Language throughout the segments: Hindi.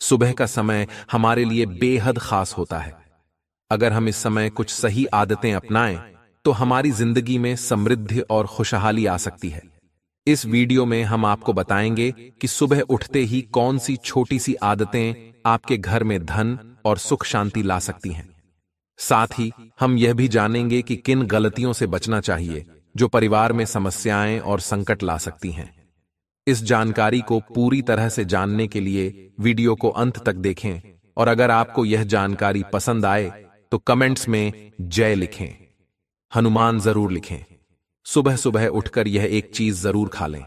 सुबह का समय हमारे लिए बेहद खास होता है। अगर हम इस समय कुछ सही आदतें अपनाएं तो हमारी जिंदगी में समृद्धि और खुशहाली आ सकती है। इस वीडियो में हम आपको बताएंगे कि सुबह उठते ही कौन सी छोटी सी आदतें आपके घर में धन और सुख शांति ला सकती हैं। साथ ही हम यह भी जानेंगे कि किन गलतियों से बचना चाहिए जो परिवार में समस्याएं और संकट ला सकती हैं। इस जानकारी को पूरी तरह से जानने के लिए वीडियो को अंत तक देखें और अगर आपको यह जानकारी पसंद आए तो कमेंट्स में जय लिखें, हनुमान जरूर लिखें। सुबह सुबह उठकर यह एक चीज जरूर खा लें।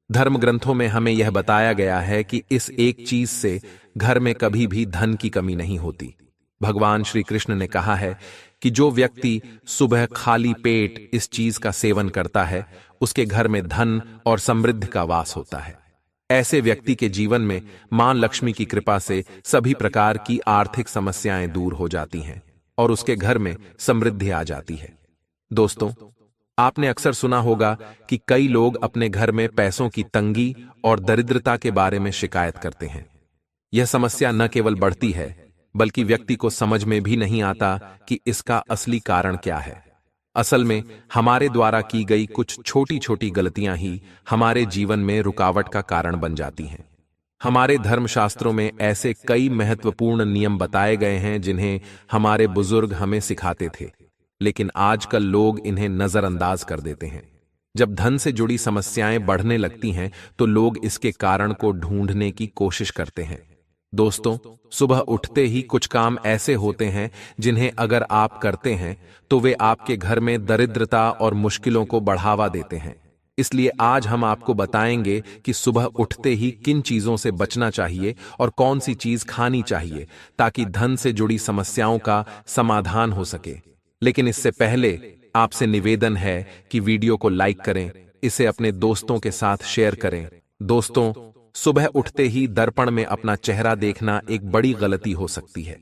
धर्म ग्रंथों में हमें यह बताया गया है कि इस एक चीज से घर में कभी भी धन की कमी नहीं होती। भगवान श्री कृष्ण ने कहा है कि जो व्यक्ति सुबह खाली पेट इस चीज का सेवन करता है उसके घर में धन और समृद्धि का वास होता है। ऐसे व्यक्ति के जीवन में मां लक्ष्मी की कृपा से सभी प्रकार की आर्थिक समस्याएं दूर हो जाती हैं और उसके घर में समृद्धि आ जाती है। दोस्तों, आपने अक्सर सुना होगा कि कई लोग अपने घर में पैसों की तंगी और दरिद्रता के बारे में शिकायत करते हैं। यह समस्या न केवल बढ़ती है बल्कि व्यक्ति को समझ में भी नहीं आता कि इसका असली कारण क्या है। असल में हमारे द्वारा की गई कुछ छोटी छोटी गलतियां ही हमारे जीवन में रुकावट का कारण बन जाती हैं। हमारे धर्मशास्त्रों में ऐसे कई महत्वपूर्ण नियम बताए गए हैं जिन्हें हमारे बुजुर्ग हमें सिखाते थे, लेकिन आजकल लोग इन्हें नजरअंदाज कर देते हैं। जब धन से जुड़ी समस्याएं बढ़ने लगती हैं तो लोग इसके कारण को ढूंढने की कोशिश करते हैं। दोस्तों, सुबह उठते ही कुछ काम ऐसे होते हैं जिन्हें अगर आप करते हैं तो वे आपके घर में दरिद्रता और मुश्किलों को बढ़ावा देते हैं। इसलिए आज हम आपको बताएंगे कि सुबह उठते ही किन चीजों से बचना चाहिए और कौन सी चीज खानी चाहिए ताकि धन से जुड़ी समस्याओं का समाधान हो सके। लेकिन इससे पहले आपसे निवेदन है कि वीडियो को लाइक करें, इसे अपने दोस्तों के साथ शेयर करें। दोस्तों, सुबह उठते ही दर्पण में अपना चेहरा देखना एक बड़ी गलती हो सकती है।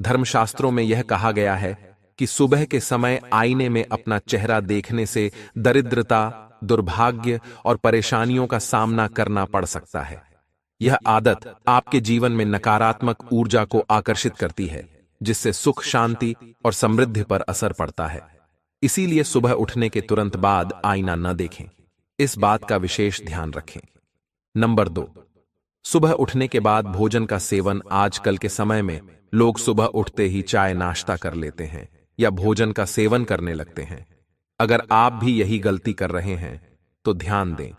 धर्मशास्त्रों में यह कहा गया है कि सुबह के समय आईने में अपना चेहरा देखने से दरिद्रता, दुर्भाग्य और परेशानियों का सामना करना पड़ सकता है। यह आदत आपके जीवन में नकारात्मक ऊर्जा को आकर्षित करती है, जिससे सुख, शांति और समृद्धि पर असर पड़ता है। इसीलिए सुबह उठने के तुरंत बाद आईना न देखें। इस बात का विशेष ध्यान रखें। नंबर 2, सुबह उठने के बाद भोजन का सेवन। आजकल के समय में लोग सुबह उठते ही चाय नाश्ता कर लेते हैं या भोजन का सेवन करने लगते हैं। अगर आप भी यही गलती कर रहे हैं तो ध्यान दें।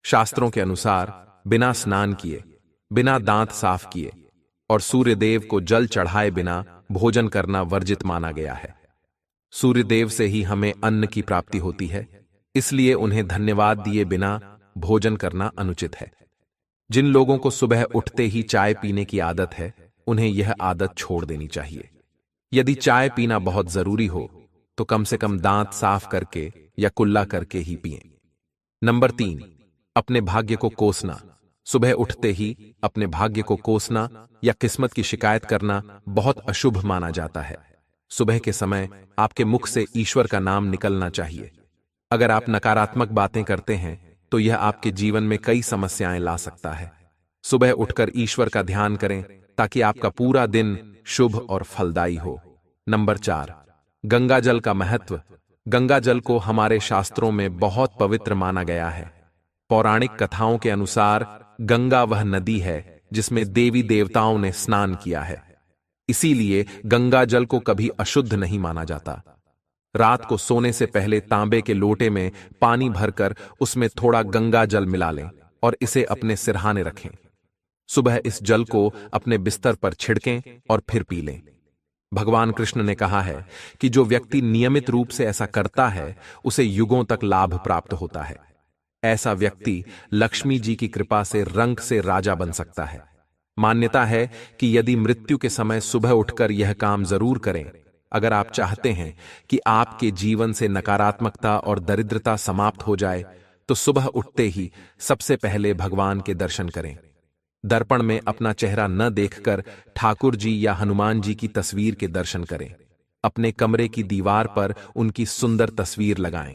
शास्त्रों के अनुसार बिना स्नान किए, बिना दांत साफ किए और सूर्यदेव को जल चढ़ाए बिना भोजन करना वर्जित माना गया है। सूर्यदेव से ही हमें अन्न की प्राप्ति होती है, इसलिए उन्हें धन्यवाद दिए बिना भोजन करना अनुचित है। जिन लोगों को सुबह उठते ही चाय पीने की आदत है उन्हें यह आदत छोड़ देनी चाहिए। यदि चाय पीना बहुत जरूरी हो तो कम से कम दांत साफ करके या कुल्ला करके ही पिएं। नंबर 3, अपने भाग्य को कोसना। सुबह उठते ही अपने भाग्य को कोसना या किस्मत की शिकायत करना बहुत अशुभ माना जाता है। सुबह के समय आपके मुख से ईश्वर का नाम निकलना चाहिए। अगर आप नकारात्मक बातें करते हैं तो यह आपके जीवन में कई समस्याएं ला सकता है। सुबह उठकर ईश्वर का ध्यान करें ताकि आपका पूरा दिन शुभ और फलदायी हो। नंबर 4, गंगा जल का महत्व। गंगा जल को हमारे शास्त्रों में बहुत पवित्र माना गया है। पौराणिक कथाओं के अनुसार गंगा वह नदी है जिसमें देवी देवताओं ने स्नान किया है। इसीलिए गंगा जल को कभी अशुद्ध नहीं माना जाता। रात को सोने से पहले तांबे के लोटे में पानी भरकर उसमें थोड़ा गंगा जल मिला लें और इसे अपने सिरहाने रखें। सुबह इस जल को अपने बिस्तर पर छिड़कें और फिर पी लें। भगवान कृष्ण ने कहा है कि जो व्यक्ति नियमित रूप से ऐसा करता है उसे युगों तक लाभ प्राप्त होता है। ऐसा व्यक्ति लक्ष्मी जी की कृपा से रंक से राजा बन सकता है। मान्यता है कि यदि मृत्यु के समय सुबह उठकर यह काम जरूर करें। अगर आप चाहते हैं कि आपके जीवन से नकारात्मकता और दरिद्रता समाप्त हो जाए तो सुबह उठते ही सबसे पहले भगवान के दर्शन करें। दर्पण में अपना चेहरा न देखकर ठाकुर जी या हनुमान जी की तस्वीर के दर्शन करें। अपने कमरे की दीवार पर उनकी सुंदर तस्वीर लगाएं।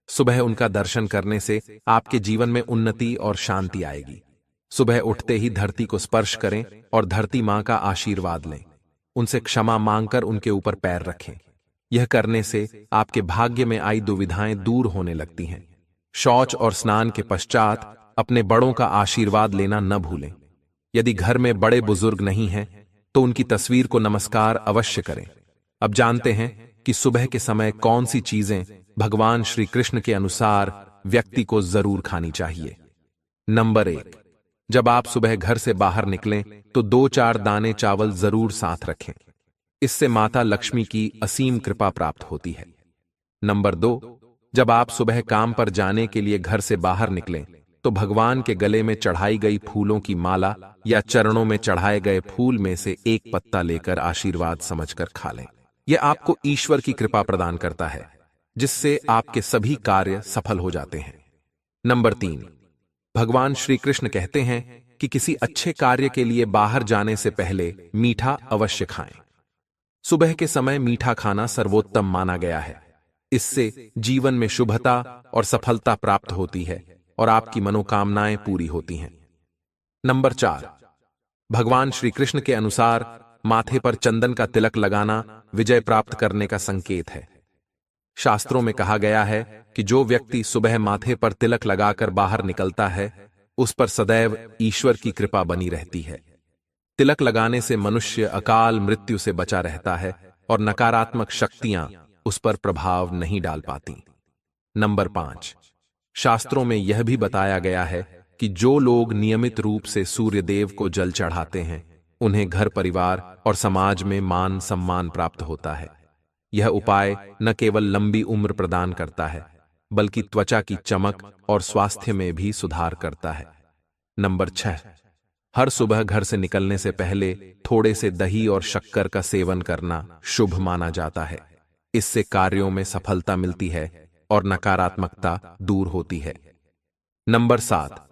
सुबह उनका दर्शन करने से आपके जीवन में उन्नति और शांति आएगी। सुबह उठते ही धरती को स्पर्श करें और धरती मां का आशीर्वाद लें। उनसे क्षमा मांगकर उनके ऊपर पैर रखें। यह करने से आपके भाग्य में आई दुविधाएं दूर होने लगती हैं। शौच और स्नान के पश्चात अपने बड़ों का आशीर्वाद लेना न भूलें। यदि घर में बड़े बुजुर्ग नहीं हैं, तो उनकी तस्वीर को नमस्कार अवश्य करें। अब जानते हैं कि सुबह के समय कौन सी चीजें भगवान श्री कृष्ण के अनुसार व्यक्ति को जरूर खानी चाहिए। नंबर 1, जब आप सुबह घर से बाहर निकलें तो 2-4 दाने चावल जरूर साथ रखें। इससे माता लक्ष्मी की असीम कृपा प्राप्त होती है। नंबर 2, जब आप सुबह काम पर जाने के लिए घर से बाहर निकलें तो भगवान के गले में चढ़ाई गई फूलों की माला या चरणों में चढ़ाए गए फूल में से एक पत्ता लेकर आशीर्वाद समझकर खा लें। यह आपको ईश्वर की कृपा प्रदान करता है, जिससे आपके सभी कार्य सफल हो जाते हैं। नंबर 3, भगवान श्री कृष्ण कहते हैं कि किसी अच्छे कार्य के लिए बाहर जाने से पहले मीठा अवश्य खाएं। सुबह के समय मीठा खाना सर्वोत्तम माना गया है। इससे जीवन में शुभता और सफलता प्राप्त होती है और आपकी मनोकामनाएं पूरी होती हैं। नंबर 4, भगवान श्री कृष्ण के अनुसार माथे पर चंदन का तिलक लगाना विजय प्राप्त करने का संकेत है। शास्त्रों में कहा गया है कि जो व्यक्ति सुबह माथे पर तिलक लगाकर बाहर निकलता है, उस पर सदैव ईश्वर की कृपा बनी रहती है। तिलक लगाने से मनुष्य अकाल मृत्यु से बचा रहता है और नकारात्मक शक्तियां उस पर प्रभाव नहीं डाल पाती। नंबर 5, शास्त्रों में यह भी बताया गया है कि जो लोग नियमित रूप से सूर्य देव को जल चढ़ाते हैं, उन्हें घर परिवार और समाज में मान सम्मान प्राप्त होता है। यह उपाय न केवल लंबी उम्र प्रदान करता है, बल्कि त्वचा की चमक और स्वास्थ्य में भी सुधार करता है। नंबर 6, हर सुबह घर से निकलने से पहले थोड़े से दही और शक्कर का सेवन करना शुभ माना जाता है। इससे कार्यों में सफलता मिलती है और नकारात्मकता दूर होती है। नंबर 7,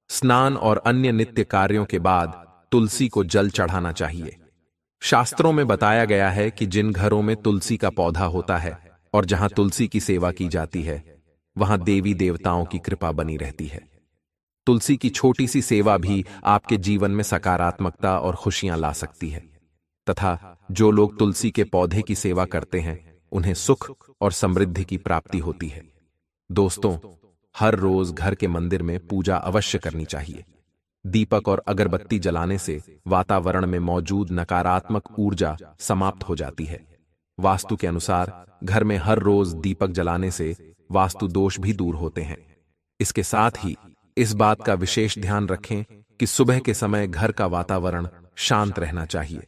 स्नान और अन्य नित्य कार्यों के बाद तुलसी को जल चढ़ाना चाहिए। शास्त्रों में बताया गया है कि जिन घरों में तुलसी का पौधा होता है और जहां तुलसी की सेवा की जाती है, वहां देवी देवताओं की कृपा बनी रहती है। तुलसी की छोटी सी सेवा भी आपके जीवन में सकारात्मकता और खुशियां ला सकती है, तथा जो लोग तुलसी के पौधे की सेवा करते हैं, उन्हें सुख और समृद्धि की प्राप्ति होती है। दोस्तों, हर रोज घर के मंदिर में पूजा अवश्य करनी चाहिए। दीपक और अगरबत्ती जलाने से वातावरण में मौजूद नकारात्मक ऊर्जा समाप्त हो जाती है। वास्तु के अनुसार घर में हर रोज दीपक जलाने से वास्तु दोष भी दूर होते हैं। इसके साथ ही इस बात का विशेष ध्यान रखें कि सुबह के समय घर का वातावरण शांत रहना चाहिए।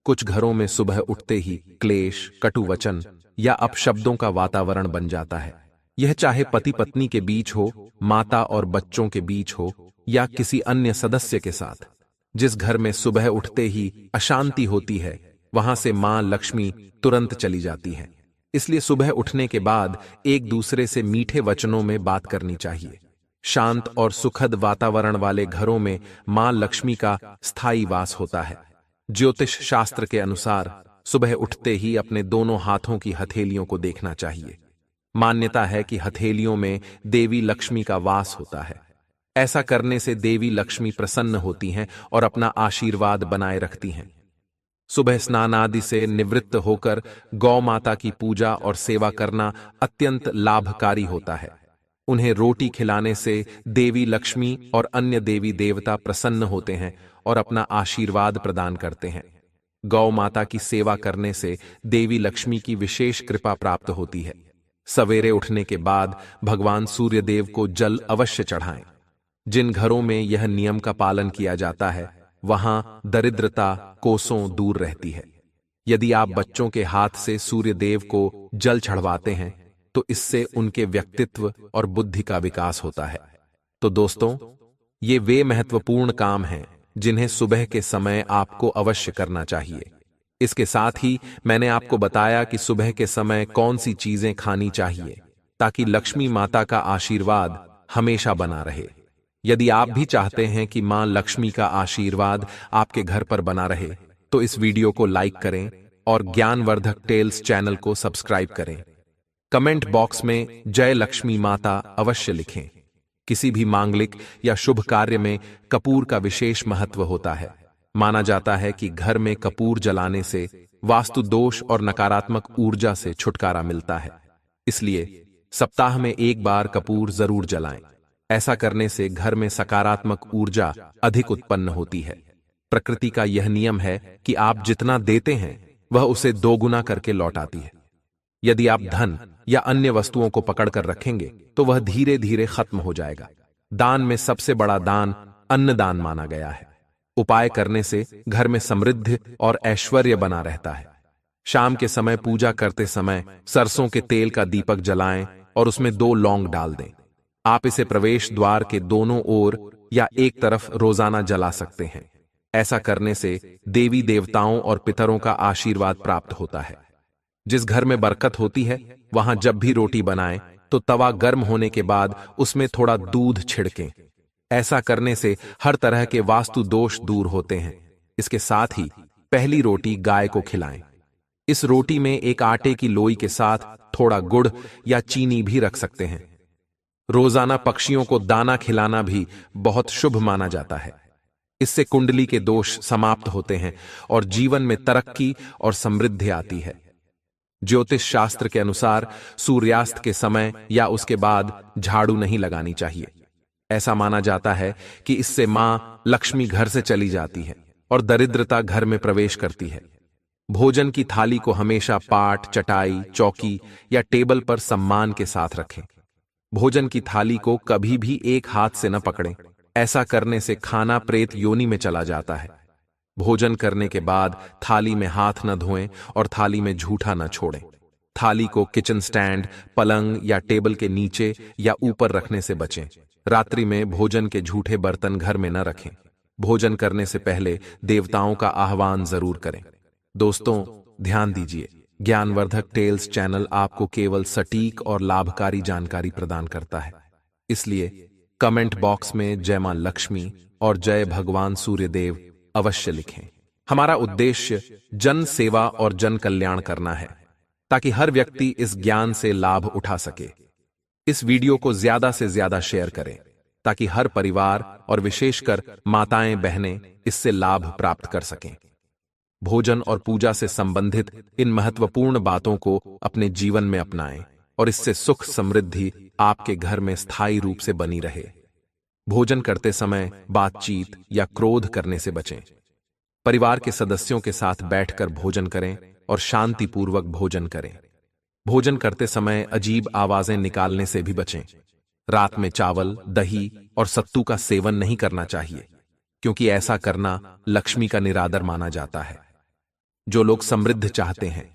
कुछ घरों में सुबह उठते ही क्लेश, कटु वचन या अपशब्दों का वातावरण बन जाता है। यह चाहे पति पत्नी के बीच हो, माता और बच्चों के बीच हो, या किसी अन्य सदस्य के साथ। जिस घर में सुबह उठते ही अशांति होती है, वहां से मां लक्ष्मी तुरंत चली जाती है। इसलिए सुबह उठने के बाद एक दूसरे से मीठे वचनों में बात करनी चाहिए। शांत और सुखद वातावरण वाले घरों में मां लक्ष्मी का स्थायी वास होता है। ज्योतिष शास्त्र के अनुसार सुबह उठते ही अपने दोनों हाथों की हथेलियों को देखना चाहिए। मान्यता है कि हथेलियों में देवी लक्ष्मी का वास होता है। ऐसा करने से देवी लक्ष्मी प्रसन्न होती हैं और अपना आशीर्वाद बनाए रखती हैं। सुबह स्नान आदि से निवृत्त होकर गौ माता की पूजा और सेवा करना अत्यंत लाभकारी होता है। उन्हें रोटी खिलाने से देवी लक्ष्मी और अन्य देवी देवता प्रसन्न होते हैं और अपना आशीर्वाद प्रदान करते हैं। गौ माता की सेवा करने से देवी लक्ष्मी की विशेष कृपा प्राप्त होती है। सवेरे उठने के बाद भगवान सूर्य देव को जल अवश्य चढ़ाएं। जिन घरों में यह नियम का पालन किया जाता है, वहां दरिद्रता कोसों दूर रहती है। यदि आप बच्चों के हाथ से सूर्य देव को जल चढ़वाते हैं, तो इससे उनके व्यक्तित्व और बुद्धि का विकास होता है। तो दोस्तों, ये वे महत्वपूर्ण काम हैं जिन्हें सुबह के समय आपको अवश्य करना चाहिए। इसके साथ ही मैंने आपको बताया कि सुबह के समय कौन सी चीजें खानी चाहिए ताकि लक्ष्मी माता का आशीर्वाद हमेशा बना रहे। यदि आप भी चाहते हैं कि मां लक्ष्मी का आशीर्वाद आपके घर पर बना रहे, तो इस वीडियो को लाइक करें और ज्ञानवर्धक टेल्स चैनल को सब्सक्राइब करें। कमेंट बॉक्स में जय लक्ष्मी माता अवश्य लिखें। किसी भी मांगलिक या शुभ कार्य में कपूर का विशेष महत्व होता है। माना जाता है कि घर में कपूर जलाने से वास्तु दोष और नकारात्मक ऊर्जा से छुटकारा मिलता है। इसलिए सप्ताह में एक बार कपूर जरूर जलाएं। ऐसा करने से घर में सकारात्मक ऊर्जा अधिक उत्पन्न होती है। प्रकृति का यह नियम है कि आप जितना देते हैं वह उसे दोगुना करके लौटाती है। यदि आप धन या अन्य वस्तुओं को पकड़कर रखेंगे तो वह धीरे धीरे खत्म हो जाएगा। दान में सबसे बड़ा दान अन्नदान माना गया है। उपाय करने से घर में समृद्धि और ऐश्वर्य बना रहता है। शाम के समय पूजा करते समय सरसों के तेल का दीपक जलाएं और उसमें 2 लौंग डाल दें। आप इसे प्रवेश द्वार के दोनों ओर या एक तरफ रोजाना जला सकते हैं। ऐसा करने से देवी देवताओं और पितरों का आशीर्वाद प्राप्त होता है। जिस घर में बरकत होती है वहां जब भी रोटी बनाएं तो तवा गर्म होने के बाद उसमें थोड़ा दूध छिड़कें। ऐसा करने से हर तरह के वास्तु दोष दूर होते हैं। इसके साथ ही पहली रोटी गाय को खिलाएं। इस रोटी में एक आटे की लोई के साथ थोड़ा गुड़ या चीनी भी रख सकते हैं। रोजाना पक्षियों को दाना खिलाना भी बहुत शुभ माना जाता है। इससे कुंडली के दोष समाप्त होते हैं और जीवन में तरक्की और समृद्धि आती है। ज्योतिष शास्त्र के अनुसार सूर्यास्त के समय या उसके बाद झाड़ू नहीं लगानी चाहिए। ऐसा माना जाता है कि इससे मां लक्ष्मी घर से चली जाती है और दरिद्रता घर में प्रवेश करती है। भोजन की थाली को हमेशा पाट, चटाई, चौकी या टेबल पर सम्मान के साथ रखें। भोजन की थाली को कभी भी एक हाथ से न पकड़ें। ऐसा करने से खाना प्रेत योनि में चला जाता है। भोजन करने के बाद थाली में हाथ न धोएं और थाली में झूठा न छोड़ें। थाली को किचन स्टैंड, पलंग या टेबल के नीचे या ऊपर रखने से बचें। रात्रि में भोजन के झूठे बर्तन घर में न रखें। भोजन करने से पहले देवताओं का आह्वान जरूर करें। दोस्तों, ध्यान दीजिए, ज्ञानवर्धक टेल्स चैनल आपको केवल सटीक और लाभकारी जानकारी प्रदान करता है। इसलिए कमेंट बॉक्स में जय मां लक्ष्मी और जय भगवान सूर्यदेव अवश्य लिखें। हमारा उद्देश्य जन सेवा और जन कल्याण करना है ताकि हर व्यक्ति इस ज्ञान से लाभ उठा सके। इस वीडियो को ज्यादा से ज्यादा शेयर करें ताकि हर परिवार और विशेषकर माताएं बहनें इससे लाभ प्राप्त कर सकें। भोजन और पूजा से संबंधित इन महत्वपूर्ण बातों को अपने जीवन में अपनाएं और इससे सुख समृद्धि आपके घर में स्थायी रूप से बनी रहे। भोजन करते समय बातचीत या क्रोध करने से बचें। परिवार के सदस्यों के साथ बैठकर भोजन करें और शांतिपूर्वक भोजन करें। भोजन करते समय अजीब आवाजें निकालने से भी बचें। रात में चावल, दही और सत्तू का सेवन नहीं करना चाहिए क्योंकि ऐसा करना लक्ष्मी का निरादर माना जाता है। जो लोग समृद्ध चाहते हैं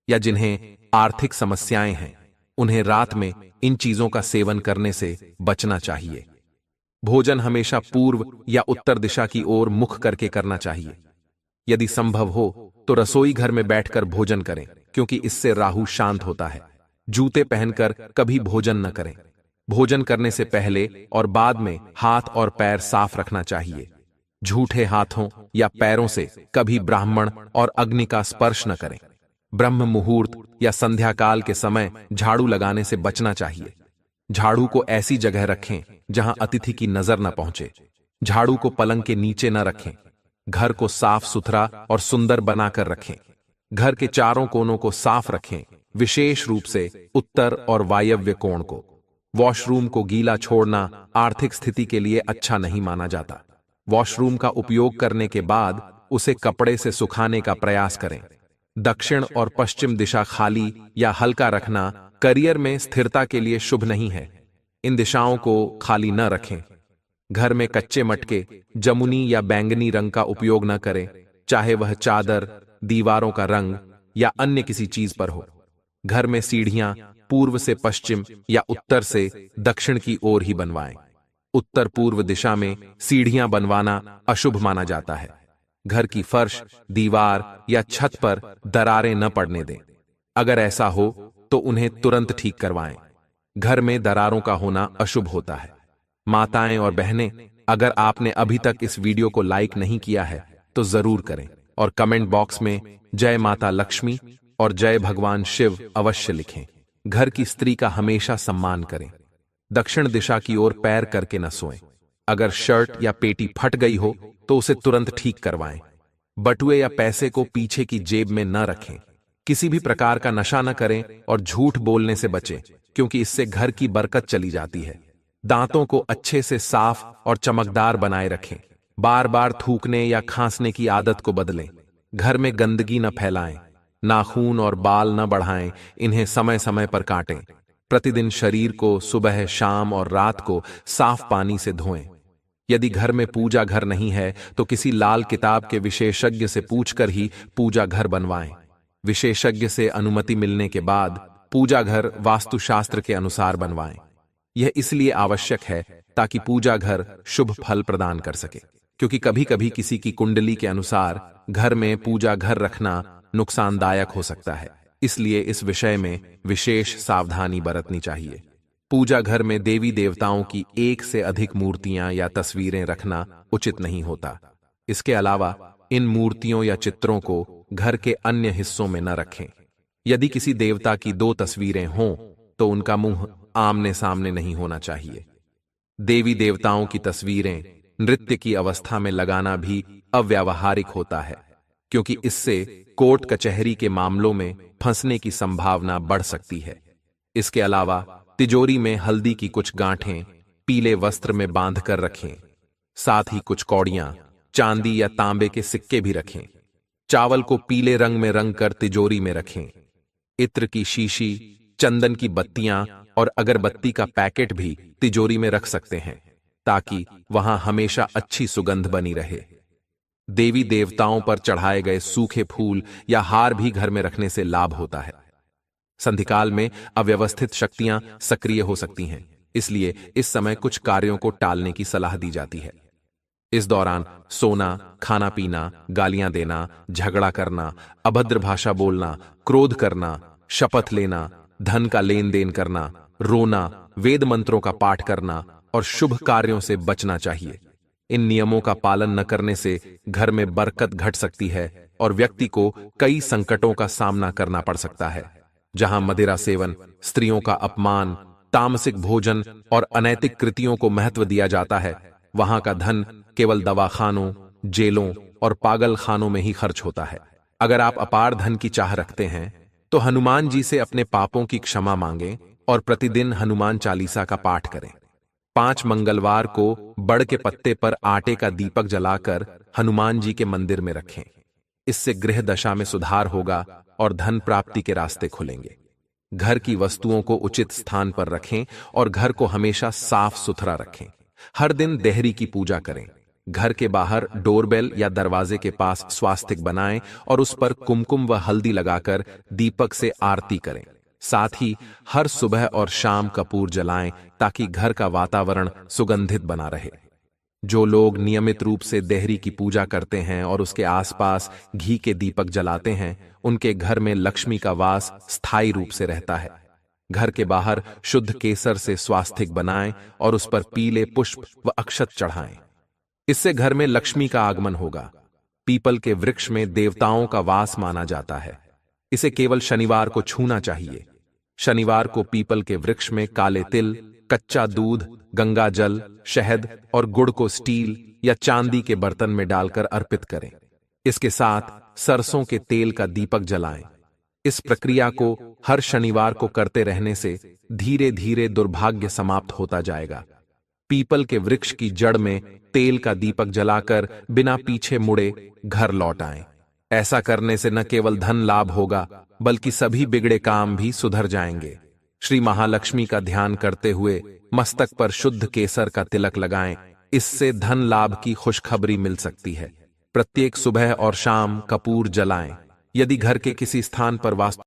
या जिन्हें आर्थिक समस्याएं हैं, उन्हें रात में इन चीजों का सेवन करने से बचना चाहिए। भोजन हमेशा पूर्व या उत्तर दिशा की ओर मुख करके करना चाहिए। यदि संभव हो तो रसोई घर में बैठकर भोजन करें क्योंकि इससे राहु शांत होता है। जूते पहनकर कभी भोजन न करें। भोजन करने से पहले और बाद में हाथ और पैर साफ रखना चाहिए। झूठे हाथों या पैरों से कभी ब्राह्मण और अग्नि का स्पर्श न करें। ब्रह्म मुहूर्त या संध्या काल के समय झाड़ू लगाने से बचना चाहिए। झाड़ू को ऐसी जगह रखें जहां अतिथि की नजर न पहुंचे। झाड़ू को पलंग के नीचे न रखें। घर को साफ सुथरा और सुंदर बनाकर रखें। घर के चारों कोनों को साफ रखें, विशेष रूप से उत्तर और वायव्य कोण को। वॉशरूम को गीला छोड़ना आर्थिक स्थिति के लिए अच्छा नहीं माना जाता। वॉशरूम का उपयोग करने के बाद उसे कपड़े से सुखाने का प्रयास करें। दक्षिण और पश्चिम दिशा खाली या हल्का रखना करियर में स्थिरता के लिए शुभ नहीं है। इन दिशाओं को खाली न रखें। घर में कच्चे मटके, जमुनी या बैंगनी रंग का उपयोग न करें, चाहे वह चादर, दीवारों का रंग या अन्य किसी चीज पर हो। घर में सीढ़ियां पूर्व से पश्चिम या उत्तर से दक्षिण की ओर ही बनवाएं। उत्तर पूर्व दिशा में सीढ़ियां बनवाना अशुभ माना जाता है। घर की फर्श, दीवार या छत पर दरारें न पड़ने दें। अगर ऐसा हो तो उन्हें तुरंत ठीक करवाएं। घर में दरारों का होना अशुभ होता है। माताएं और बहनें, अगर आपने अभी तक इस वीडियो को लाइक नहीं किया है तो जरूर करें और कमेंट बॉक्स में जय माता लक्ष्मी और जय भगवान शिव अवश्य लिखें। घर की स्त्री का हमेशा सम्मान करें। दक्षिण दिशा की ओर पैर करके न सोएं। अगर शर्ट या पेटी फट गई हो तो उसे तुरंत ठीक करवाएं। बटुए या पैसे को पीछे की जेब में न रखें। किसी भी प्रकार का नशा न करें और झूठ बोलने से बचें, क्योंकि इससे घर की बरकत चली जाती है। दांतों को अच्छे से साफ और चमकदार बनाए रखें। बार बार थूकने या खांसने की आदत को बदलें। घर में गंदगी न फैलाएं। नाखून और बाल न बढ़ाएं, इन्हें समय समय पर काटें। प्रतिदिन शरीर को सुबह, शाम और रात को साफ पानी से धोएं। यदि घर में पूजा घर नहीं है तो किसी लाल किताब के विशेषज्ञ से पूछकर ही पूजा घर बनवाएं। विशेषज्ञ से अनुमति मिलने के बाद पूजा घर वास्तुशास्त्र के अनुसार बनवाएं। यह इसलिए आवश्यक है ताकि पूजा घर शुभ फल प्रदान कर सके, क्योंकि कभी कभी किसी की कुंडली के अनुसार घर में पूजा घर रखना नुकसानदायक हो सकता है। इसलिए इस विषय में विशेष सावधानी बरतनी चाहिए। पूजा घर में देवी देवताओं की एक से अधिक मूर्तियां या तस्वीरें रखना उचित नहीं होता। इसके अलावा इन मूर्तियों या चित्रों को घर के अन्य हिस्सों में न रखें। यदि किसी देवता की 2 तस्वीरें हों तो उनका मुंह आमने सामने नहीं होना चाहिए। देवी देवताओं की तस्वीरें नृत्य की अवस्था में लगाना भी अव्यावहारिक होता है, क्योंकि इससे कोर्ट कचहरी के मामलों में फंसने की संभावना बढ़ सकती है। इसके अलावा तिजोरी में हल्दी की कुछ गांठें पीले वस्त्र में बांध कर रखें। साथ ही कुछ कौड़ियां, चांदी या तांबे के सिक्के भी रखें। चावल को पीले रंग में रंग कर तिजोरी में रखें। इत्र की शीशी, चंदन की बत्तियां और अगरबत्ती का पैकेट भी तिजोरी में रख सकते हैं, ताकि वहां हमेशा अच्छी सुगंध बनी रहे। देवी देवताओं पर चढ़ाए गए सूखे फूल या हार भी घर में रखने से लाभ होता है। संधिकाल में अव्यवस्थित शक्तियां सक्रिय हो सकती हैं, इसलिए इस समय कुछ कार्यों को टालने की सलाह दी जाती है। इस दौरान सोना, खाना पीना, गालियां देना, झगड़ा करना, अभद्र भाषा बोलना, क्रोध करना, शपथ लेना, धन का लेन देन करना, रोना, वेद मंत्रों का पाठ करना और शुभ कार्यों से बचना चाहिए। इन नियमों का पालन न करने से घर में बरकत घट सकती है और व्यक्ति को कई संकटों का सामना करना पड़ सकता है। जहां मदिरा सेवन, स्त्रियों का अपमान, तामसिक भोजन और अनैतिक कृतियों को महत्व दिया जाता है, वहां का धन केवल दवाखानों, जेलों और पागल खानों में ही खर्च होता है। अगर आप अपार धन की चाह रखते हैं तो हनुमान जी से अपने पापों की क्षमा मांगें और प्रतिदिन हनुमान चालीसा का पाठ करें। 5 मंगलवार को बड़ के पत्ते पर आटे का दीपक जलाकर हनुमान जी के मंदिर में रखें। इससे गृह दशा में सुधार होगा और धन प्राप्ति के रास्ते खुलेंगे। घर की वस्तुओं को उचित स्थान पर रखें और घर को हमेशा साफ सुथरा रखें। हर दिन देहरी की पूजा करें। घर के बाहर डोरबेल या दरवाजे के पास स्वास्तिक बनाएं और उस पर कुमकुम व हल्दी लगाकर दीपक से आरती करें। साथ ही हर सुबह और शाम कपूर जलाएं ताकि घर का वातावरण सुगंधित बना रहे। जो लोग नियमित रूप से देहरी की पूजा करते हैं और उसके आसपास घी के दीपक जलाते हैं, उनके घर में लक्ष्मी का वास स्थायी रूप से रहता है। घर के बाहर शुद्ध केसर से स्वास्तिक बनाएं और उस पर पीले पुष्प व अक्षत चढ़ाएं। इससे घर में लक्ष्मी का आगमन होगा। पीपल के वृक्ष में देवताओं का वास माना जाता है। इसे केवल शनिवार को छूना चाहिए। शनिवार को पीपल के वृक्ष में काले तिल, कच्चा दूध, गंगा जल, शहद और गुड़ को स्टील या चांदी के बर्तन में डालकर अर्पित करें। इसके साथ सरसों के तेल का दीपक जलाएं। इस प्रक्रिया को हर शनिवार को करते रहने से धीरे धीरे दुर्भाग्य समाप्त होता जाएगा। पीपल के वृक्ष की जड़ में तेल का दीपक जलाकर बिना पीछे मुड़े घर लौट आएं। ऐसा करने से न केवल धन लाभ होगा, बल्कि सभी बिगड़े काम भी सुधर जाएंगे। श्री महालक्ष्मी का ध्यान करते हुए मस्तक पर शुद्ध केसर का तिलक लगाएं। इससे धन लाभ की खुशखबरी मिल सकती है। प्रत्येक सुबह और शाम कपूर जलाएं। यदि घर के किसी स्थान पर वास्तु